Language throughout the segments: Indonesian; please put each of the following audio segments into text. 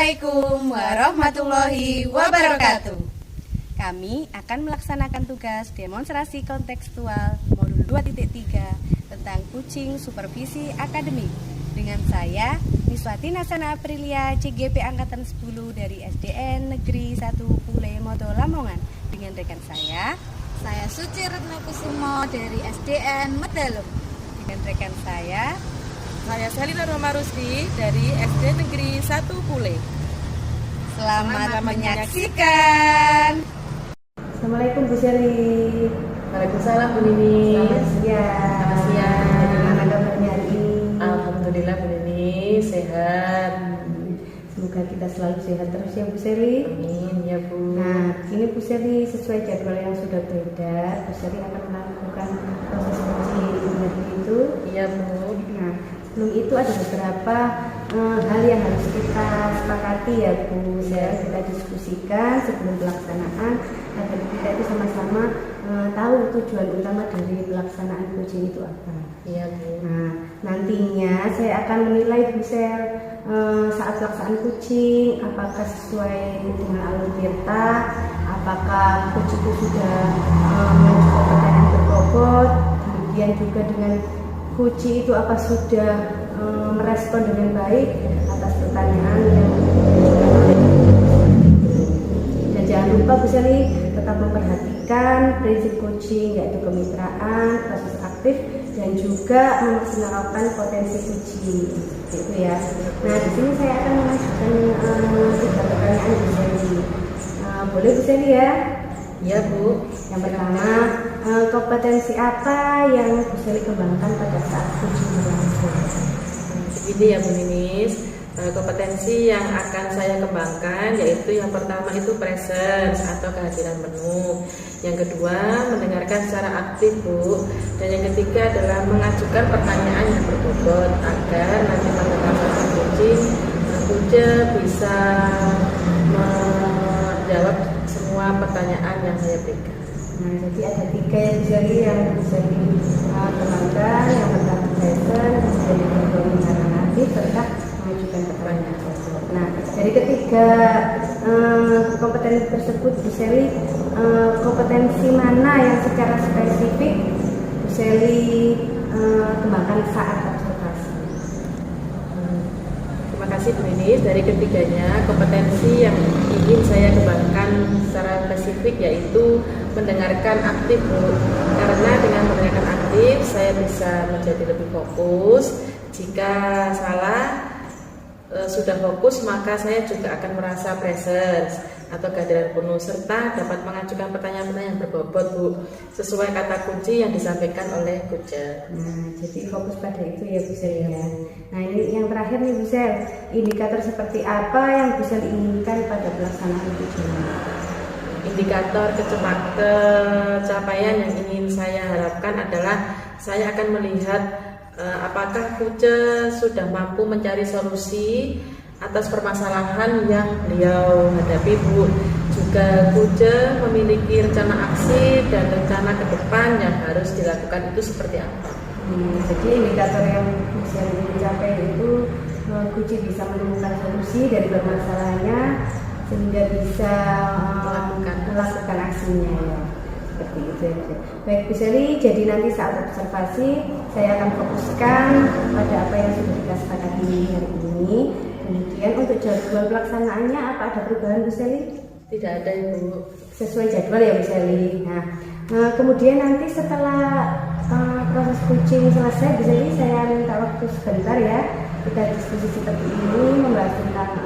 Assalamualaikum warahmatullahi wabarakatuh. Kami akan melaksanakan tugas demonstrasi kontekstual modul 2.3 tentang kucing supervisi akademik dengan saya Miswati Nasana Aprilia CGP Angkatan 10 dari SDN Negeri 1 Pule Moto Lamongan dengan rekan saya Suci Retno Kusumo dari SDN Medalem. Dengan rekan saya Selina Roma Rusdi dari SD Negeri 1 Pule. Selamat menyaksikan. Assalamualaikum Bu Seli. Waalaikumsalam Bu Nini. Selamat siang. Bagaimana kabarnya hari ini? Alhamdulillah Bu Nini sehat. Semoga kita selalu sehat terus ya Bu Seli. Amin ya Bu. Nah, ini Bu Seli sesuai jadwal yang sudah beredar, Bu Seli akan melakukan proses uji hari itu. Iya Bu. Nah, sebelum itu ada beberapa hal yang harus kita sepakati ya Bu, kita diskusikan sebelum pelaksanaan agar kita itu sama-sama tahu tujuan utama dari pelaksanaan uji itu apa. Iya Bu. Nah, nantinya saya akan menilai Bu Sel saat pelaksanaan kucing apakah sesuai dengan alur tirta, apakah kucing itu sudah mengajukan pertanyaan berbobot, kemudian juga dengan kucing itu apa sudah merespon dengan baik atas pertanyaan yang dan jangan lupa Bu Seli tetap memperhatikan prinsip kucing yaitu kemitraan, proses aktif dan juga memaksimalkan potensi kucing gitu ya. Nah di sini saya akan mengajukan 3 pertanyaan Bu Seli. Boleh Bu Seli ya? Iya Bu. Yang pertama, kompetensi apa yang Bu Seli kembangkan pada saat kucing berlangsung? Begini ya Bu Ninis, kompetensi yang akan saya kembangkan yaitu yang pertama itu presence atau kehadiran penuh. Yang kedua mendengarkan secara aktif Bu. Dan yang ketiga adalah mengajukan pertanyaan yang berbobot agar nanti pada pelaksanaan kucing bisa menjawab semua pertanyaan yang saya berikan. Nah, jadi ada 3 yang bisa dikembangkan. Yang pertama presence, kemudian yang kedua mendengarkan aktif, serta mengajukan pertanyaan berbobot. Nah, dari ketiga kompetensi tersebut Bu Seli kompetensi mana yang secara spesifik Bu Seli kembangkan saat observasi? Terima kasih Bu Ninis. Dari ketiganya kompetensi yang ingin saya kembangkan secara spesifik yaitu mendengarkan aktif Bu. Karena dengan mendengarkan aktif saya bisa menjadi lebih fokus. Jika salah sudah fokus maka saya juga akan merasa presence atau kehadiran penuh serta dapat mengajukan pertanyaan-pertanyaan berbobot Bu sesuai kata kunci yang disampaikan oleh Kucel. Nah, jadi fokus pada itu ya Bu Sel ya. Nah, ini yang terakhir nih Bu Sel, indikator seperti apa yang Bu Sel inginkan pada pelaksanaan ujian? Indikator kecapaian yang ingin saya harapkan adalah saya akan melihat apakah Kucel sudah mampu mencari solusi atas permasalahan yang beliau hadapi Bu. Juga Kucel memiliki rencana aksi dan rencana ke depan yang harus dilakukan itu seperti apa. Jadi indikator yang bisa dicapai itu kucing bisa menemukan solusi dari permasalahannya sehingga bisa melakukan aksinya ya. Seperti itu ya. Baik Bu Seli, jadi nanti saat observasi saya akan fokuskan pada apa yang sudah kita sepakati hari ini. Kemudian untuk jadwal pelaksanaannya apa ada perubahan Bu Seli? Tidak ada Ibu. Sesuai jadwal ya Bu Seli. Nah, kemudian nanti setelah proses kucing selesai Bu Seli, saya minta waktu sebentar ya. Kita diskusi seperti ini membahas tentang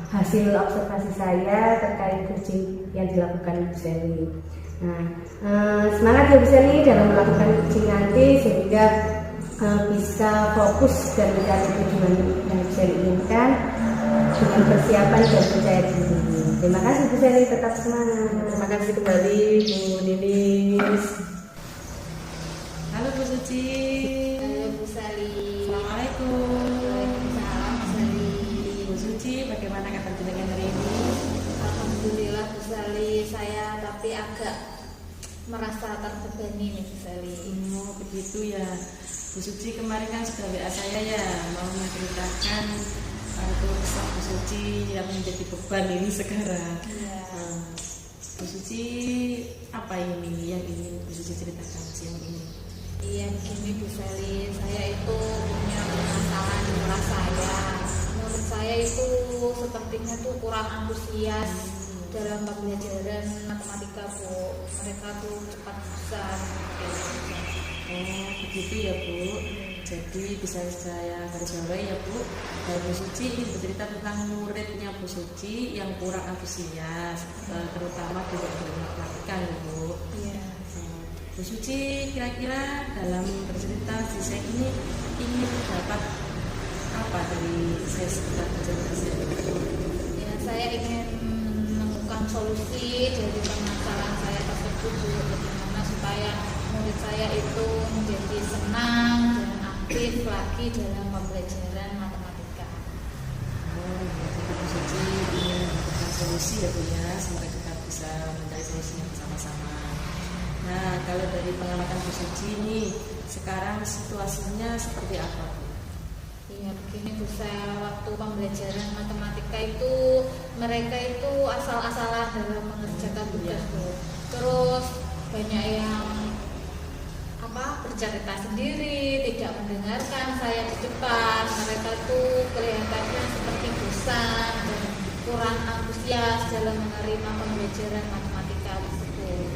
hasil observasi saya terkait kucing yang dilakukan Bu Seli. Nah, semangat ya Bu Seli dalam melakukan kucing nanti sehingga bisa fokus dan mencapai tujuan yang Bu Seli inginkan dengan persiapan dan percaya diri. Terima kasih Bu Seli, tetap semangat. Terima kasih kembali Bu Ninis. Halo Bu Suci. Halo Bu Seli. Assalamualaikum. Waalaikumsalam Bu Seli. Bu Suci, bagaimana kabar jenengan hari ini? Alhamdulillah Bu Seli, saya tapi agak merasa terbebani nih Bu Seli. Oh begitu ya Bu Suci, kemarin kan sudah WA saya ya mau menceritakan Itu kisah Bu Suci yang menjadi beban ini sekarang. Iya. Bu Suci, apa ini yang ingin Bu Suci ceritakan siang ini? Iya, begini Bu Sally, saya itu punya permasalahan di kelas saya. Menurut saya itu sepertinya tuh kurang antusias dalam pembelajaran matematika Bu. Mereka tuh cepat bosan. Oh begitu ya Bu. Jadi bisa saya garis bawahi ya Bu, Bu Suci ingin bercerita tentang muridnya Bu Suci yang kurang antusias, terutama di bidang matematika ya Bu. Iya. Bu Suci kira-kira dalam bercerita sisa ini ingin dapat apa dari sesi bercerita? Ya, saya ingin menemukan solusi dari permasalahan saya tersebut Bu. Bagaimana supaya murid saya itu menjadi senang dan aktif lagi dalam pembelajaran matematika. Oh, jadi Bu Suci ingin mendapatkan solusi ya Bu ya, semoga kita bisa mencari solusinya bersama-sama. Nah, kalau dari pengamatan Bu Suci ini, sekarang situasinya seperti apa Bu? Iya, begini Bu, saya waktu pembelajaran matematika itu mereka itu asal-asalan dalam mengerjakan tugas Bu. Terus banyak yang bercerita sendiri, tidak mendengarkan saya di depan. Mereka tuh kelihatannya seperti bosan dan kurang antusias dalam menerima pembelajaran matematika tersebut.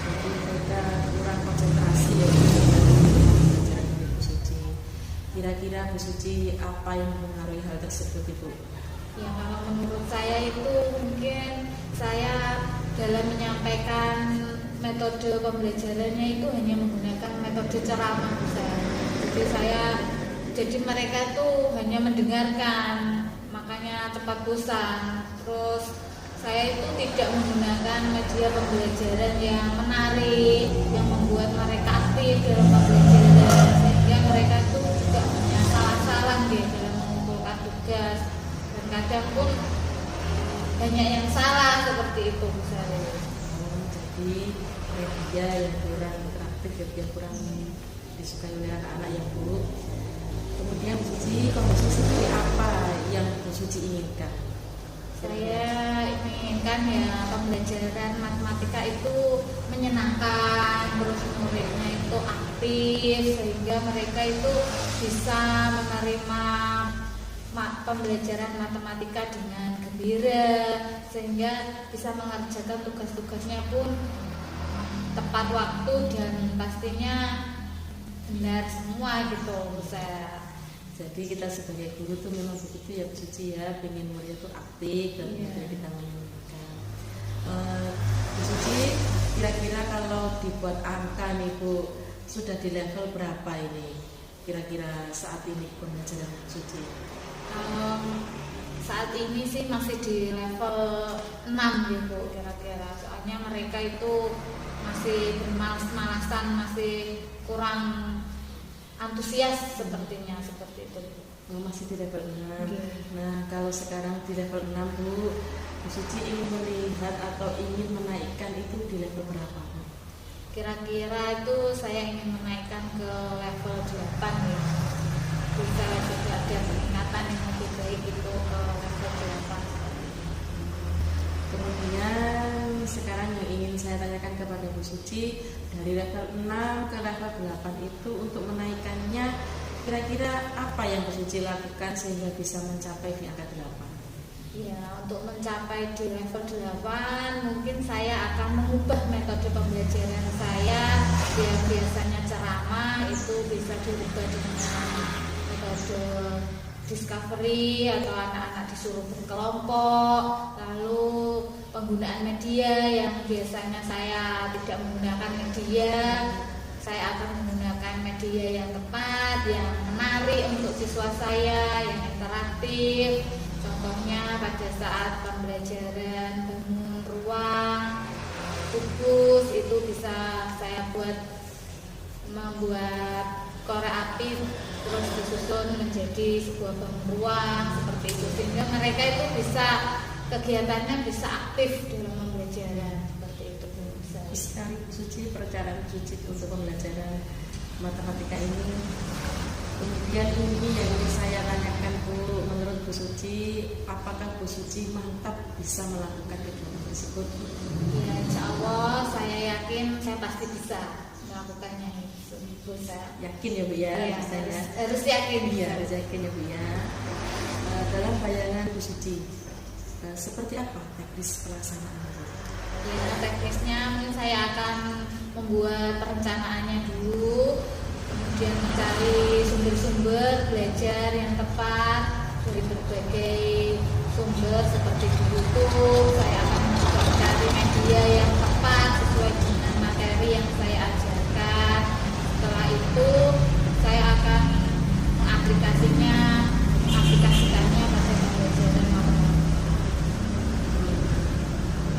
Jadi mereka kurang konsentrasi ya pembelajaran Bu Suci. Kira-kira Bu Suci apa yang mempengaruhi hal tersebut Ibu? Ya, kalau menurut saya itu mungkin saya dalam menyampaikan metode pembelajarannya itu hanya menggunakan metode ceramah jadi mereka tuh hanya mendengarkan, makanya cepat bosan. Terus saya itu tidak menggunakan media pembelajaran yang menarik, yang membuat mereka aktif dalam pembelajaran, sehingga mereka tuh juga hanya salah-salah dalam mengumpulkan tugas, dan kadang pun banyak yang salah seperti itu misalnya. Jadi media yang kurang interaktif, yang kurang disukai oleh anak-anak yang buruk. Kemudian Bu Suci, kondisi seperti apa yang Bu Suci inginkan? Saya inginkan ya pembelajaran matematika itu menyenangkan, terus muridnya itu aktif sehingga mereka itu bisa menerima pembelajaran matematika dengan gembira, sehingga bisa mengerjakan tugas-tugasnya pun tepat waktu dan pastinya benar semua gitu saya. Jadi kita sebagai guru tuh memang begitu ya Bu Suci ya, pengen murid itu aktif dan kemudian kita menyenangkan. Bu Suci, kira-kira kalau dibuat angka nih Bu, sudah di level berapa ini? Kira-kira saat ini pembelajaran Bu Suci? Saat ini sih masih di level 6 ya Bu, kira-kira. Soalnya mereka itu masih bermalas-malasan, masih kurang antusias sepertinya, seperti itu. Masih di level 6. Okay. Nah, kalau sekarang di level 6 Bu Suci ingin melihat atau ingin menaikkan itu di level berapa Bu? Kira-kira itu saya ingin menaikkan ke level 8 ya. Bisa juga ada peningkatan yang lebih baik itu ke level 8. Kemudian sekarang yang ingin saya tanyakan kepada Bu Suci, dari level 6 ke level 8 itu untuk menaikkannya, kira-kira apa yang Bu Suci lakukan sehingga bisa mencapai di angka 8? Ya, untuk mencapai di level 8 mungkin saya akan mengubah metode pembelajaran saya yang biasanya ceramah itu bisa dirubah dengan metode discovery atau anak-anak disuruh berkelompok, lalu penggunaan media yang biasanya saya tidak menggunakan media, saya akan menggunakan media yang tepat, yang menarik untuk siswa saya, yang interaktif. Contohnya pada saat pembelajaran bangun ruang, kubus itu bisa saya membuat korek api terus disusun menjadi sebuah bangun ruang seperti itu, sehingga mereka itu bisa kegiatannya bisa aktif dalam pembelajaran seperti itu. Sekali Bu Suci, perencanaan Bu Suci untuk pembelajaran matematika ini Kemudian ini yang ingin saya tanyakan Bu, menurut Bu Suci, apakah Bu Suci mantap bisa melakukan kegiatan tersebut? Ya, insya Allah saya yakin saya pasti bisa melakukannya itu. Yakin ya Bu ya? Iya, Bisa ya? harus yakin. Iya, harus yakin ya Bu ya. Dalam bayangan Bu Suci, seperti apa teknis pelaksanaan? Ya, teknisnya mungkin saya akan membuat perencanaannya dulu, kemudian mencari sumber-sumber belajar yang tepat dari berbagai sumber seperti di YouTube. Saya akan juga mencari media yang tepat sesuai dengan materi yang saya ajarkan. Setelah itu saya akan mengaplikasikannya pada pembelajaran matematika.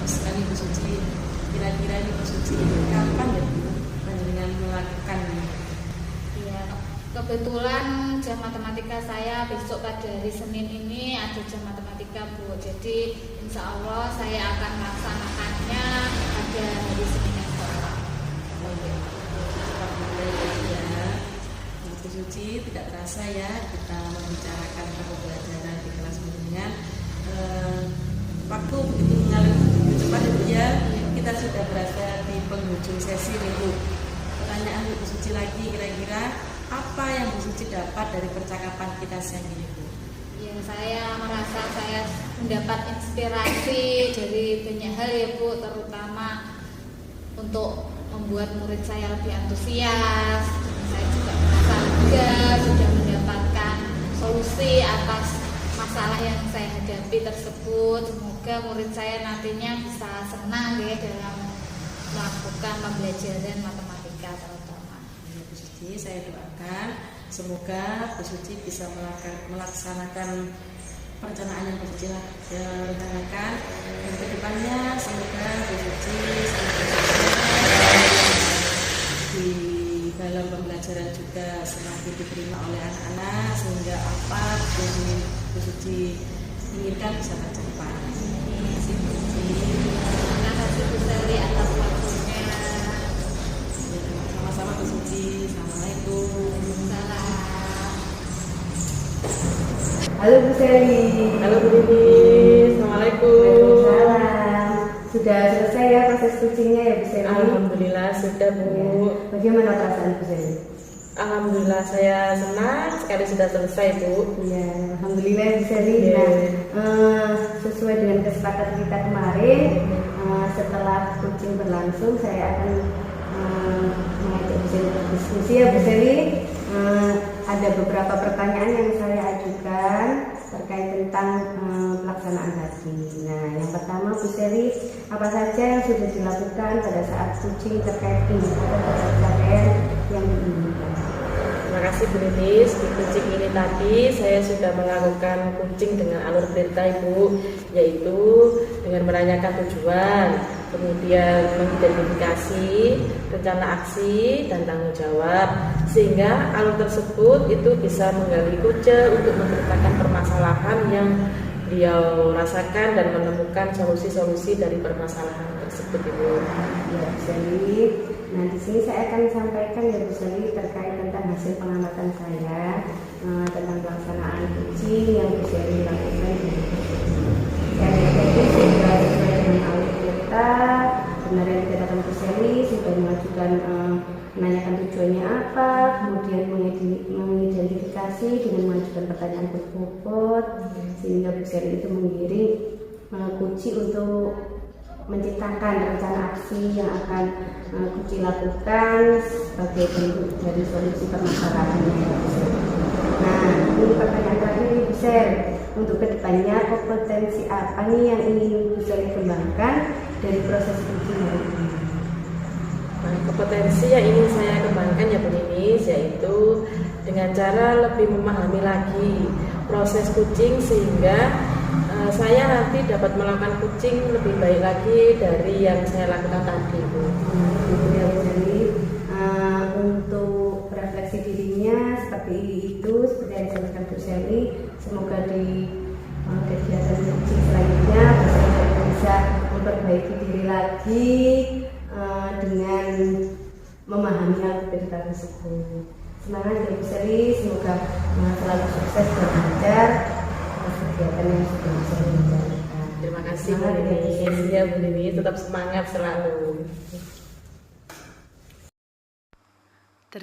Sekali Bu Suci, kira-kira ini Bu Suci kapan ya Bu dengan melakukan? Ya, kebetulan jam matematika saya besok pada hari Senin ini ada jam matematika Bu. Jadi insya Allah saya akan melaksanakannya pada hari Senin yang datang. Ya, Bu Suci, tidak terasa ya kita membicarakan pembelajaran di kelas bimbingan. Waktu begitu mengalir begitu cepat ya Bu ya. Kita sudah berada di penghujung sesi nih Bu. Pertanyaan Bu Suci lagi, kira-kira apa yang Bu Suci dapat dari percakapan kita siang ini Bu? Ya, saya merasa saya mendapat inspirasi dari banyak hal ya Bu, terutama untuk membuat murid saya lebih antusias. Saya juga merasa lega sudah mendapatkan solusi atas masalah yang saya hadapi tersebut. Semoga murid saya nantinya bisa senang ya dalam melakukan pembelajaran matematika terutama. Ya, Bu Suci, saya doakan semoga Bu Suci bisa melaksanakan perencanaan yang Bu Suci rencanakan, dan kedepannya semoga Bu Suci di dalam pembelajaran juga semakin diterima oleh anak-anak, sehingga apa yang Bu Suci inginkan bisa tercapai. Terima kasih Bu Suci. Terima kasih Bu Sally atas waktunya. Sama-sama Bu Suci. Assalamualaikum. Salam. Halo Bu Sally. Halo Bu Dini, Assalamualaikum. Waalaikumsalam. Sudah selesai ya proses coachingnya ya Bu Sally? Alhamdulillah sudah Bu. Ya. Bagaimana perasaan Bu Sally? Alhamdulillah saya senang sekali sudah selesai Bu. Ya, alhamdulillah Bu Sally. Iya. Nah, sesuai dengan kesepakatan kita kemarin, setelah coaching berlangsung, saya akan mengajak Bu Sally berdiskusi ya Bu Sally. Ada beberapa pertanyaan yang saya ajukan terkait tentang pelaksanaan tadi. Nah, yang pertama Bu Sally, apa saja yang sudah dilakukan pada saat coaching terkait indikator pencapaian yang diinginkan? Terima kasih Bu Lilis. Di coaching ini tadi saya sudah melakukan coaching dengan alur perintah Ibu, yaitu dengan menanyakan tujuan, kemudian mengidentifikasi rencana aksi dan tanggung jawab, sehingga alur tersebut itu bisa menggali kunci untuk memetakan permasalahan yang beliau rasakan dan menemukan solusi-solusi dari permasalahan tersebut Ibu. Ya Bu Sally. Nah, di sini saya akan sampaikan ya Bu Sally terkait tentang hasil pengamatan saya tentang pelaksanaan coaching yang Bu Sally lakukan di saya tadi sudah sesuai dengan alur kita. Benar yang dikatakan Bu Sally, sudah mengajukan menanyakan tujuannya apa, kemudian mengidentifikasi dengan mengajukan pertanyaan berbobot, sehingga Bu Sally itu menggiring coaching untuk menciptakan rencana aksi yang akan Kuci lakukan sebagai bentuk dari solusi permasalahannya. Nah, ini pertanyaan terakhir nih Bu Sally. Untuk kedepannya kompetensi apa nih yang ingin Bu Sally kembangkan dari proses Kuci hari ini? Nah, kompetensi yang ingin saya kembangkan ya Bu Ninis, yaitu dengan cara lebih memahami lagi proses coaching sehingga saya nanti dapat melakukan coaching lebih baik lagi dari yang saya lakukan tadi Bu. Ya, jadi untuk refleksi dirinya seperti itu, seperti yang disampaikan Bu Sally, semoga di kegiatan coaching selanjutnya Bu Sally bisa memperbaiki diri lagi dengan memahami alur cerita tersebut. Semangat ya Bu Seli, semoga selalu sukses dan lancar atas kegiatan yang sudah Bu Seli menjalankan. Terima kasih Bu Semangat ya Bu Seli. Nini. Ya Bu Nini, tetap semangat selalu.